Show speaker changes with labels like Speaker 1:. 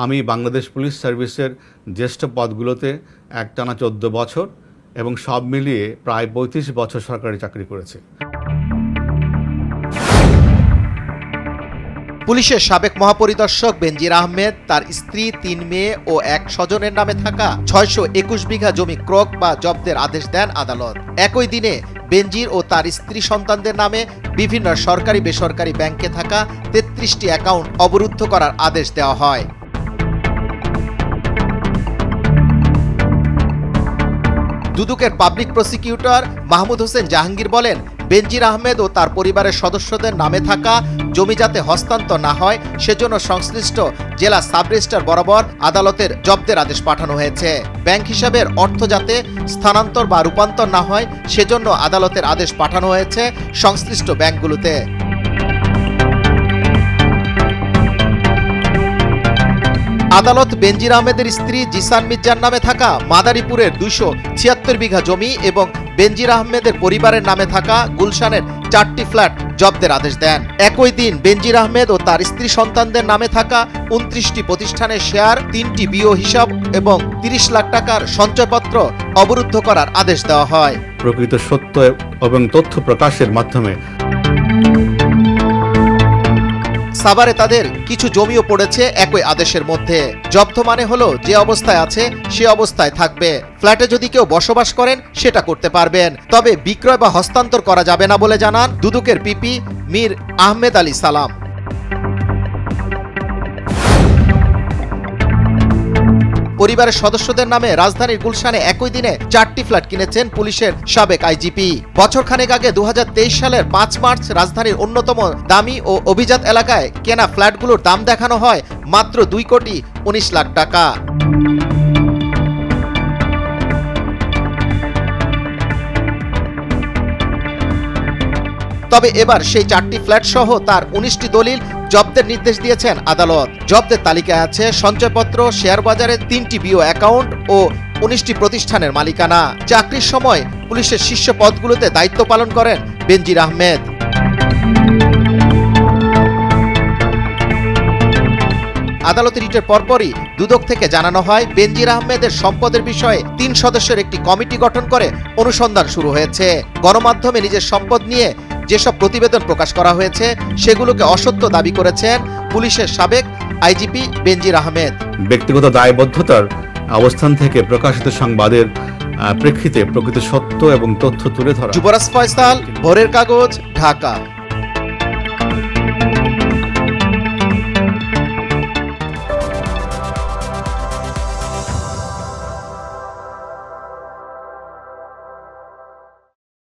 Speaker 1: আমি বাংলাদেশ পুলিশ সার্ভিসের জ্যেষ্ঠ পদগুলোতে একটানা 14 বছর এবং সব মিলিয়ে প্রায় 35 বছর সরকারি চাকরি করেছি।
Speaker 2: পুলিশের সাবেক মহাপরিদর্শক বেনজির আহমেদ তার স্ত্রী, 3 মেয়ে ও 1 স্বজনের নামে থাকা 621 বিঘা জমি ক্রয় বা জব্দের আদেশ দেন আদালত। একই দিনে বেনজির ও তার স্ত্রী সন্তানদের নামে বিভিন্ন সরকারি বেসরকারি ব্যাংকে থাকা 33টি অ্যাকাউন্ট অবরুদ্ধ করার আদেশ দেওয়া হয়। দুদকের পাবলিক প্রসিকিউটর মাহমুদ হোসেন জাহাঙ্গীর বলেন, বেনজির আহমেদ ও তার পরিবারের সদস্যদের নামে থাকা জমি যাতে হস্তান্তর না হয় সেজন্য সংশ্লিষ্ট জেলা সাব রেজিস্ট্রার বরাবর আদালতের জব্দের আদেশ পাঠানো হয়েছে। ব্যাংক হিসাবের অর্থ যাতে স্থানান্তর বা রূপান্তর না হয় সেজন্য আদালতের আদেশ পাঠানো হয়েছে সংশ্লিষ্ট ব্যাংকগুলোতে। আদালত বেনজির আহমেদের স্ত্রী জিসান মির্জার নামে থাকা মাদারীপুরের 276 বিঘা জমি এবং বেনজির আহমেদের পরিবারের নামে থাকা গুলশানের 4টি ফ্ল্যাট জব্দের আদেশ দেন। একই দিন বেনজির আহমেদ ও তার স্ত্রী সন্তানদের নামে থাকা 29টি প্রতিষ্ঠানের শেয়ার, 3টি বিও হিসাব এবং 30 লাখ টাকার সঞ্চয়পত্র অবরুদ্ধ করার আদেশ দেওয়া হয়।
Speaker 1: প্রকৃত সত্য এবং তথ্য প্রকাশের মাধ্যমে
Speaker 2: সাভারে তাদের কিছু জমিও পড়েছে একই আদেশের মধ্যে। জব্দ মানে হলো যে অবস্থায় আছে সে অবস্থায় থাকবে। ফ্ল্যাটে যদি কেউ বসবাস করেন সেটা করতে পারবেন, তবে বিক্রয় বা হস্তান্তর করা যাবে না বলে জানান দুদকের পিপি মীর আহমেদ আলী সালাম। পরিবারের সদস্যদের নামে রাজধানীর গুলশানে একই দিনে 4টি ফ্ল্যাট কিনেছেন পুলিশের সাবেক আইজিপি। বছরখানেক আগে 2023 সালের 5 মার্চ রাজধানীর অন্যতম দামি ও অভিজাত এলাকায় কেনা ফ্ল্যাটগুলোর দাম দেখানো হয় মাত্র 2 কোটি 19 লাখ টাকা। তবে এবার সেই 4টি ফ্ল্যাট সহ তার 19টি দলিল জব্দের নির্দেশ দিয়েছেন আদালত। জব্দের তালিকায় আছে সঞ্চয়পত্র, শেয়ার বাজারের 3টি বিও অ্যাকাউন্ট ও 19টি প্রতিষ্ঠানের মালিকানা। চাকরির সময় পুলিশের শীর্ষ পদগুলোতে দায়িত্ব পালন করেন বেনজির আহমেদ। আদালতের রিটের পরপরই দুদক থেকে জানানো হয়, বেনজির আহমেদের সম্পদের বিষয়ে 3 সদস্যের একটি কমিটি গঠন করে অনুসন্ধান শুরু হয়েছে। গণমাধ্যমে নিজের সম্পদ নিয়ে যেসব প্রতিবেদন প্রকাশ করা হয়েছে সেগুলোকে অসত্য দাবি করেছেন পুলিশের সাবেক আইজিপি বেনজির আহমেদ।
Speaker 1: ব্যক্তিগত দায়বদ্ধতার অবস্থান থেকে প্রকাশিত সংবাদের প্রেক্ষিতে প্রকৃত সত্য এবং তথ্য তুলে ধরা।
Speaker 2: যুবরাজ ফয়সাল, ভোরের কাগজ, ঢাকা।